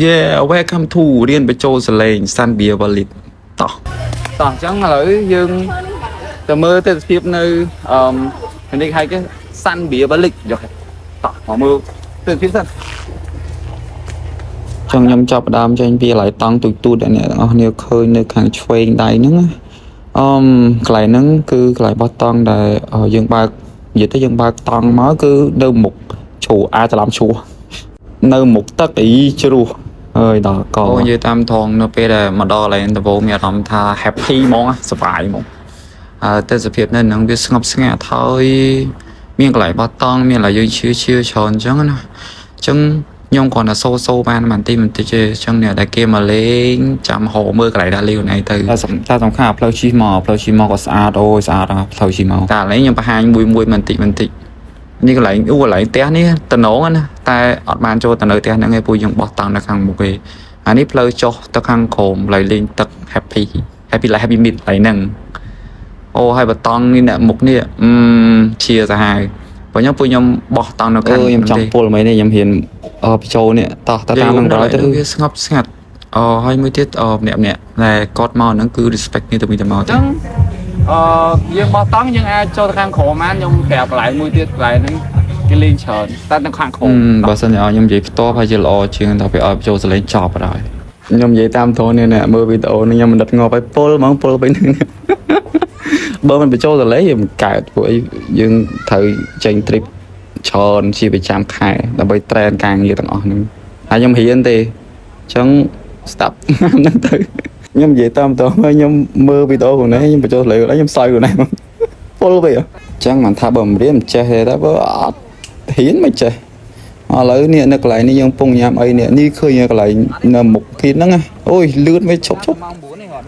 Yeah, welcome to រៀនបញ្ចូលសលេង Sun Beer Wallet តោះអញ្ចឹងឥឡូវយើងទៅមើលទិដ្ឋភាពនៅនេះហៅគេ Sun Beer Wallet យកតោះមកមើលទិដ្ឋភាពសិនចឹងខ្ញុំចាប់ដើមចេញពីកន្លែងតង់ទូចៗអ្នកទាំងអស់គ្នាឃើញនៅខាងឆ្វេងដៃហ្នឹងកន្លែងហ្នឹងគឺកន្លែងបោះតង់ដែលយើងបើកនិយាយទៅយើងបើកតង់មកគឺនៅមុខជ្រោះអាចច្រឡំឈ្មោះនៅមុខទឹកអីជ្រោះអើយដល់កនិយាយតាមថងនៅពេលដែលមកដល់កន្លែងដំបូងមានអារម្មណ៍ថា happy ហ្មងសប្បាយហ្មងតែសភាពនៅនឹងវាស្ងប់ស្ងាត់ហើយមានកន្លែងបោះតង់មានឡើយយើងឈឺច្រើនអញ្ចឹងណាអញ្ចឹងខ្ញុំគ្រាន់តែសូបានបន្តិចទេអញ្ចឹងអ្នកដែលគេមកលេងចាំហៅមើលកន្លែងដាក់លេងខ្លួនឯងទៅតែសំខាន់ផ្លូវជិះមកក៏ស្អាតអូយស្អាតផ្លូវជិះមកតែឥឡូវខ្ញុំបង្ហាញមួយបន្តិចនេះកន្លែងកន្លែងផ្ទះនេះតំណងណាតែអត់បានចូលទៅនៅផ្ទះហ្នឹងឯងពួកយើងបោះតង់នៅខាងមុខឯងអានេះផ្លូវចុះទៅខាងក្រោមឡៃលេងទឹក happy meet ហើយហ្នឹងអូហើយបតង់នេះអ្នកមុខនេះជាសាហាវពួកខ្ញុំបោះតង់នៅខាងខ្ញុំចង់ពលមិននេះខ្ញុំហ៊ានបញ្ចូលនេះតោះតាមនឹងដល់ទៅវាស្ងប់ស្ងាត់ហើយមួយទៀតម្នាក់ដែលគាត់មកហ្នឹងគឺ respect នេះទៅវិញទៅមកចឹងយើងបោះតង់យើងអាចចូលទៅខាងក្រោមបានខ្ញុំប្រាប់កន្លែងមួយទៀតកន្លែងហ្នឹងគេលេងច្រើនតែនៅខាងក្រោមបើសិនជាខ្ញុំនិយាយផ្ទាល់ហើយជាល្អជាងតែពេលឲ្យចូលសលេងចប់បណ្ដោយខ្ញុំនិយាយតាមធននេះមើលវីដេអូនេះខ្ញុំមិនដិតងាប់ឲ្យពលហ្មងពលទៅនឹងបើមិនបញ្ចូលសលេងវាមិនកើតពួកអីយើងត្រូវចេញ trip ច្រើនជាប្រចាំខែដើម្បី train ការងារទាំងអស់ហ្នឹងហើយខ្ញុំរៀនទេអញ្ចឹង stop ហ្នឹងទៅខ្ញុំនិយាយតាមតោះខ្ញុំមើលវីដេអូខ្លួនឯងខ្ញុំបញ្ចូលសលេងខ្ញុំសើចខ្លួនឯងពលទៅអញ្ចឹងមិនថាបើមិនរៀនមិនចេះទេតែបើអត់រៀនមិនចេះឥឡូវនេះនៅកន្លែងនេះយើងពងញ៉ាំអីនេះឃើញកន្លែងនៅមុខគីហ្នឹងអូយលឿនវាឈប់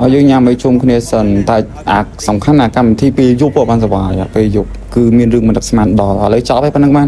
ហើយយើងញ៉ាំអីជុំគ្នាសិនតែអាសំខាន់អាកម្មវិធីពេលយប់បានសុបាយពេលយប់គឺមានរឿងមិនដឹកស្មានដល់ឥឡូវចប់ហើយប៉ុណ្្នឹងបាន